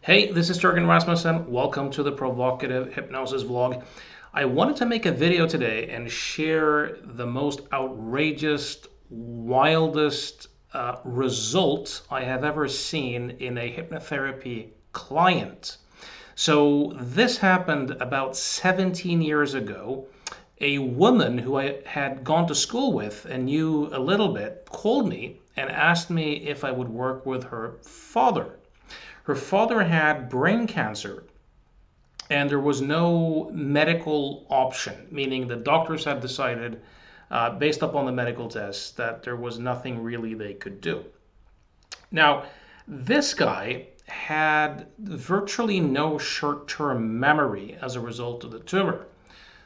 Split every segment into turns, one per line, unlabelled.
Hey, this is Jürgen Rasmussen. Welcome to the Provocative Hypnosis Vlog. I wanted to make a video today and share the most outrageous, wildest result I have ever seen in a hypnotherapy client. So this happened about 17 years ago. A woman who I had gone to school with and knew a little bit called me and asked me if I would work with her father. Her father had brain cancer, and there was no medical option, meaning the doctors had decided, based upon the medical tests, that there was nothing really they could do. Now, this guy had virtually no short-term memory as a result of the tumor.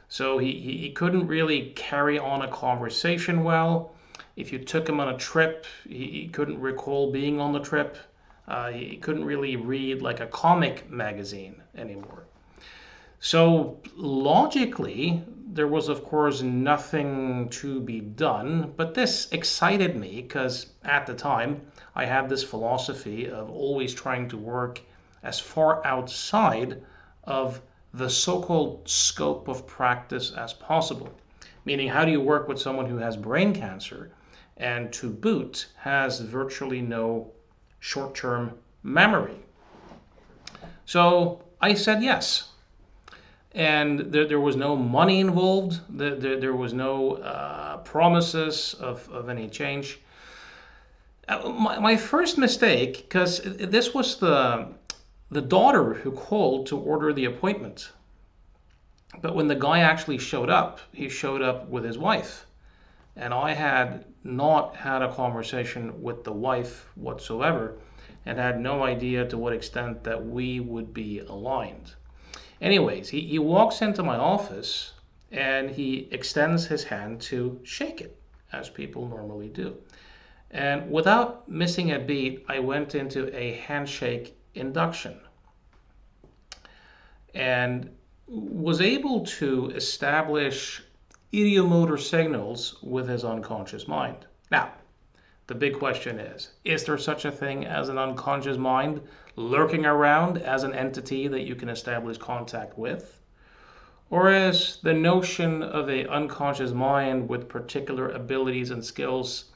So he couldn't really carry on a conversation well. If you took him on a trip, he couldn't recall being on the trip. He couldn't really read like a comic magazine anymore. So logically, there was of course nothing to be done, but this excited me because at the time I had this philosophy of always trying to work as far outside of the so-called scope of practice as possible. Meaning, how do you work with someone who has brain cancer and to boot has virtually no short-term memory? So I said yes. And there was no money involved. There was no promises of any change. My first mistake, because this was the daughter who called to order the appointment. But when the guy actually showed up, he showed up with his wife. And I had not had a conversation with the wife whatsoever and had no idea to what extent that we would be aligned. Anyways, he walks into my office and he extends his hand to shake it, as people normally do. And without missing a beat, I went into a handshake induction and was able to establish ideomotor signals with his unconscious mind. Now, the big question is there such a thing as an unconscious mind lurking around as an entity that you can establish contact with? Or is the notion of an unconscious mind with particular abilities and skills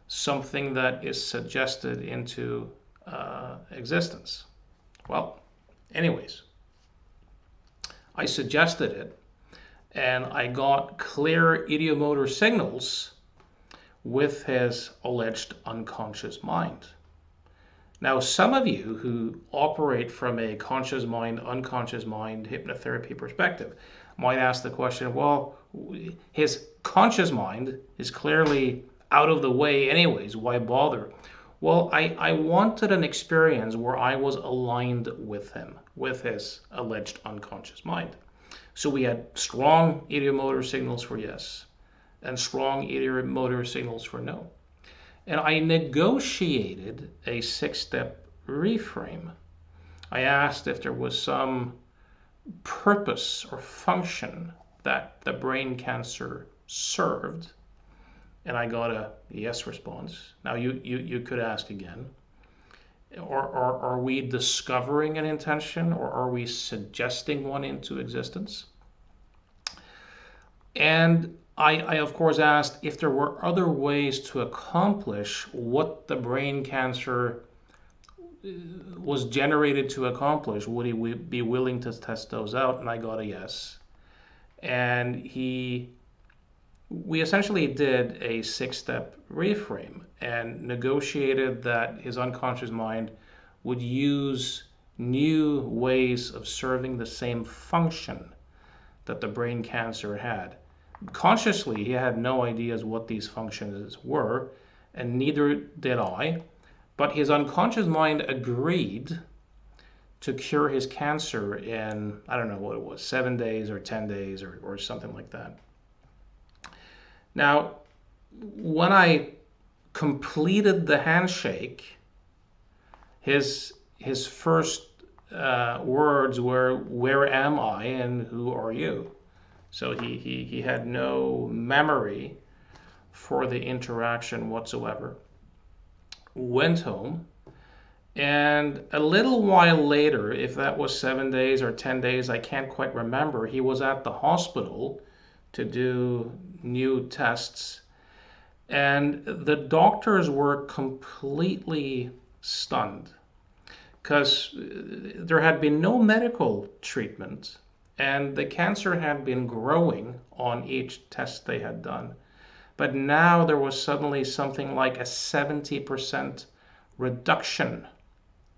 something that is suggested into existence? Well, anyways, I suggested it and I got clear ideomotor signals with his alleged unconscious mind. Now, some of you who operate from a conscious mind, unconscious mind hypnotherapy perspective might ask the question, well, his conscious mind is clearly out of the way anyways, why bother? Well, I wanted an experience where I was aligned with him, with his alleged unconscious mind. So we had strong ideomotor signals for yes, and strong ideomotor signals for no. And I negotiated a 6-step reframe. I asked if there was some purpose or function that the brain cancer served, and I got a yes response. Now you could ask again, or are we discovering an intention, or are we suggesting one into existence? And I of course asked if there were other ways to accomplish what the brain cancer was generated to accomplish. Would he be willing to test those out? And I got a yes. And we essentially did a 6-step reframe and negotiated that his unconscious mind would use new ways of serving the same function that the brain cancer had. Consciously, he had no ideas what these functions were, and neither did I. But his unconscious mind agreed to cure his cancer in, I don't know what it was, 7 days or 10 days or something like that. Now, when I completed the handshake, his first words were, "Where am I and who are you?" So he had no memory for the interaction whatsoever. Went home And a little while later, if that was 7 days or 10 days, I can't quite remember, he was at the hospital to do new tests. And the doctors were completely stunned because there had been no medical treatment and the cancer had been growing on each test they had done. But now there was suddenly something like a 70% reduction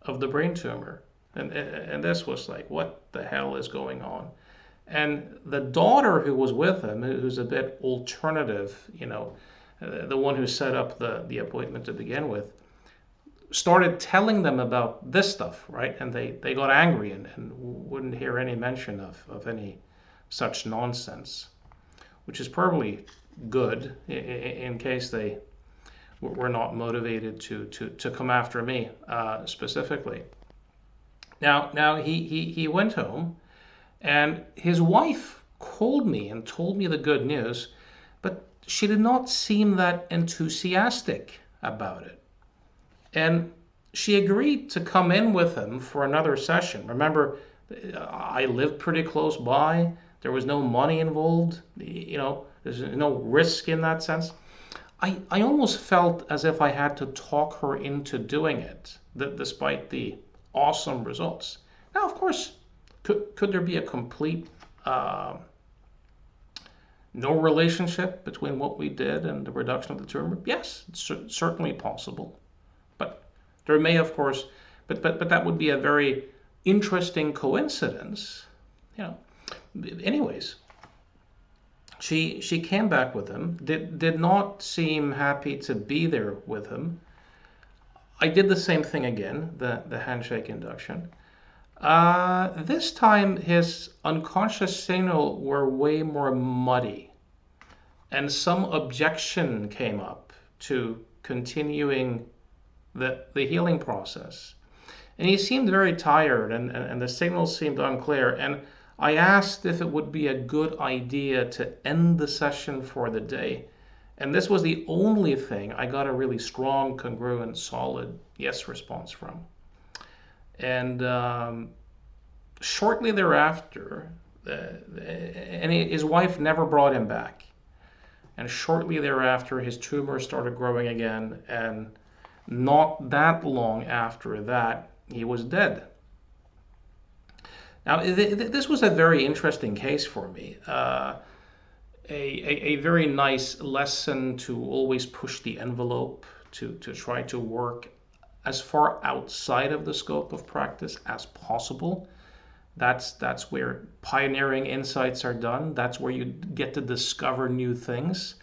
of the brain tumor. And this was like, what the hell is going on? And the daughter who was with him, who's a bit alternative, the one who set up the appointment to begin with, started telling them about this stuff, right? And they got angry and wouldn't hear any mention of any such nonsense, which is probably good in case they were not motivated to come after me specifically. Now he went home, and his wife called me and told me the good news, but she did not seem that enthusiastic about it. And she agreed to come in with him for another session. Remember, I lived pretty close by. There was no money involved. There's no risk in that sense. I almost felt as if I had to talk her into doing it, despite the awesome results. Now, of course, could there be a complete no relationship between what we did and the reduction of the tumor? Yes, it's certainly possible. But there may, of course, but that would be a very interesting coincidence. Anyways, she came back with him, did not seem happy to be there with him. I did the same thing again, the handshake induction. This time his unconscious signal were way more muddy, and some objection came up to continuing the healing process. And he seemed very tired, and the signals seemed unclear. And I asked if it would be a good idea to end the session for the day. And this was the only thing I got a really strong, congruent, solid yes response from. And shortly thereafter, his wife never brought him back. And shortly thereafter, his tumor started growing again. And not that long after that, he was dead. Now, this was a very interesting case for me. A very nice lesson to always push the envelope, to try to work as far outside of the scope of practice as possible. That's where pioneering insights are done. That's where you get to discover new things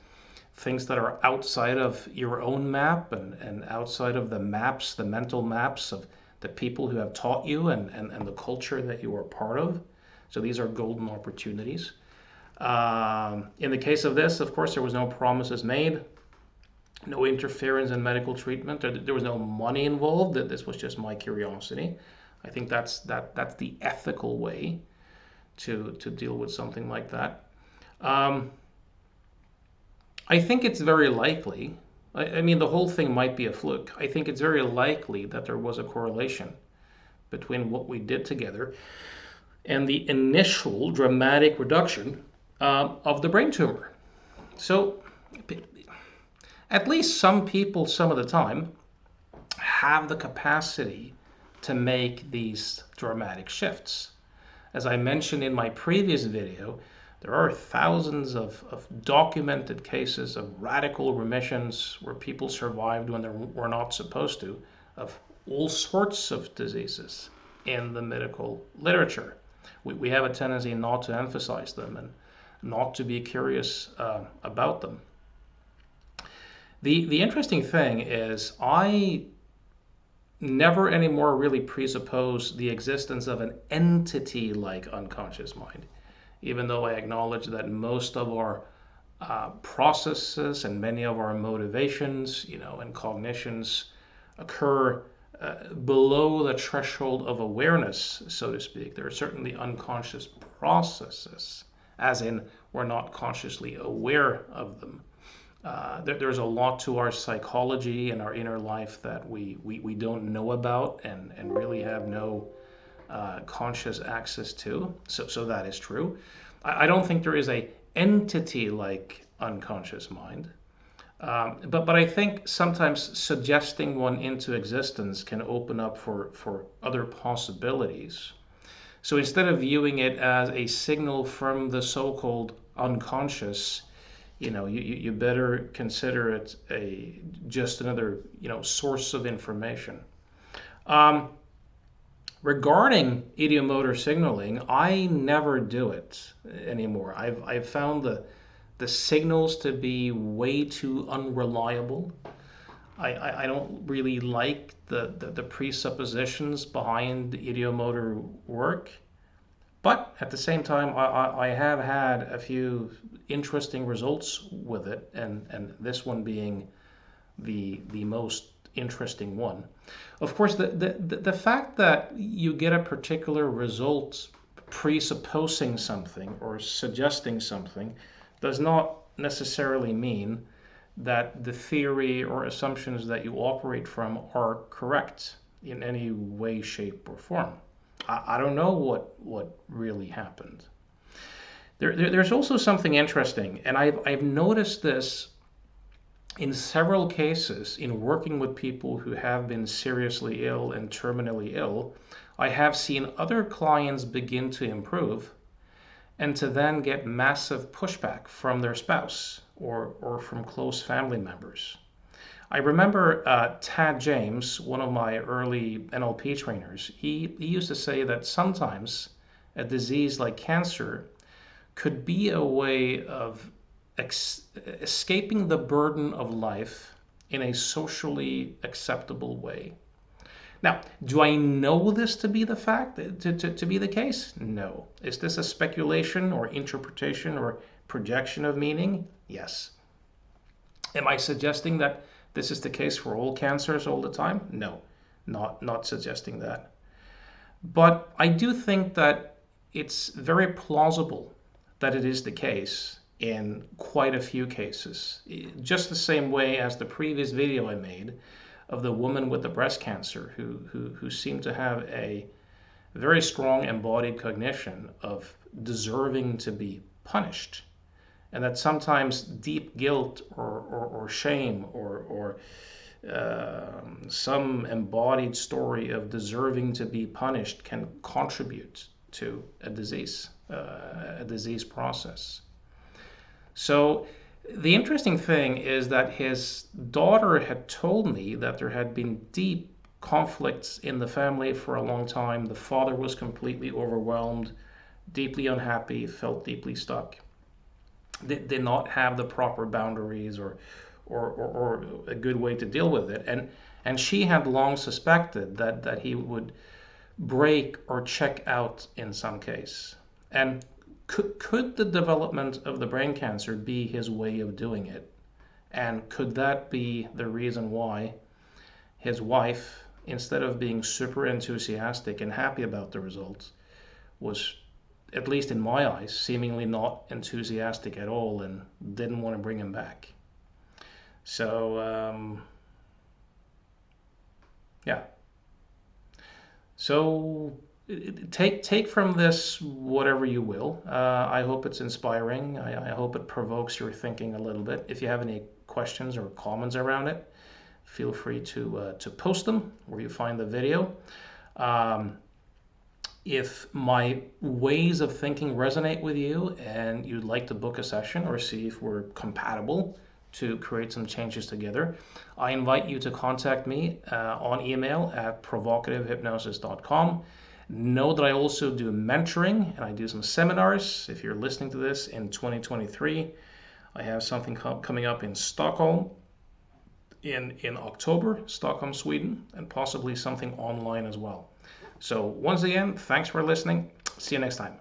that are outside of your own map and outside of the maps, the mental maps of the people who have taught you and the culture that you are part of. So these are golden opportunities. In the case of this, of course, there was no promises made, no interference in medical treatment. There was no money involved. This was just my curiosity. I think that's the ethical way to deal with something like that. I think it's very likely, I mean, the whole thing might be a fluke. I think it's very likely that there was a correlation between what we did together and the initial dramatic reduction of the brain tumor. So at least some people, some of the time, have the capacity to make these dramatic shifts. As I mentioned in my previous video, there are thousands of documented cases of radical remissions where people survived when they were not supposed to, of all sorts of diseases in the medical literature. We have a tendency not to emphasize them and not to be curious about them. The interesting thing is I never anymore really presuppose the existence of an entity like unconscious mind, even though I acknowledge that most of our processes and many of our motivations, and cognitions occur below the threshold of awareness, so to speak. There are certainly unconscious processes, as in we're not consciously aware of them. There's a lot to our psychology and our inner life that we don't know about and really have no conscious access to. So that is true. I don't think there is a entity like unconscious mind. But I think sometimes suggesting one into existence can open up for other possibilities. So instead of viewing it as a signal from the so-called unconscious, you better consider it just another source of information. Um, Regarding ideomotor signaling, I never do it anymore. I've found the signals to be way too unreliable. I don't really like the presuppositions behind ideomotor work. But at the same time, I have had a few interesting results with it, and this one being the most interesting one. Of course, the fact that you get a particular result presupposing something or suggesting something does not necessarily mean that the theory or assumptions that you operate from are correct in any way, shape, or form. I don't know what really happened. There's also something interesting, and I've noticed this in several cases in working with people who have been seriously ill and terminally ill. I have seen other clients begin to improve and to then get massive pushback from their spouse or from close family members. I remember Tad James, one of my early NLP trainers, he used to say that sometimes a disease like cancer could be a way of escaping the burden of life in a socially acceptable way. Now, do I know this to be the fact, to be the case? No. Is this a speculation or interpretation or projection of meaning? Yes. Am I suggesting that this is the case for all cancers all the time? No, not suggesting that. But I do think that it's very plausible that it is the case in quite a few cases. Just the same way as the previous video I made of the woman with the breast cancer who seemed to have a very strong embodied cognition of deserving to be punished. And that sometimes deep guilt or shame or some embodied story of deserving to be punished can contribute to a disease process. So the interesting thing is that his daughter had told me that there had been deep conflicts in the family for a long time. The father was completely overwhelmed, deeply unhappy, felt deeply stuck, did not have the proper boundaries or a good way to deal with it. And she had long suspected that he would break or check out in some case. And could the development of the brain cancer be his way of doing it? And could that be the reason why his wife, instead of being super enthusiastic and happy about the results, was, at least in my eyes, seemingly not enthusiastic at all and didn't want to bring him back? So, yeah. So take from this whatever you will. I hope it's inspiring. I hope it provokes your thinking a little bit. If you have any questions or comments around it, feel free to post them where you find the video. If my ways of thinking resonate with you and you'd like to book a session or see if we're compatible to create some changes together, I invite you to contact me on email at provocativehypnosis.com. Know that I also do mentoring and I do some seminars. If you're listening to this in 2023, I have something coming up in Stockholm in October, Stockholm, Sweden, and possibly something online as well. So once again, thanks for listening. See you next time.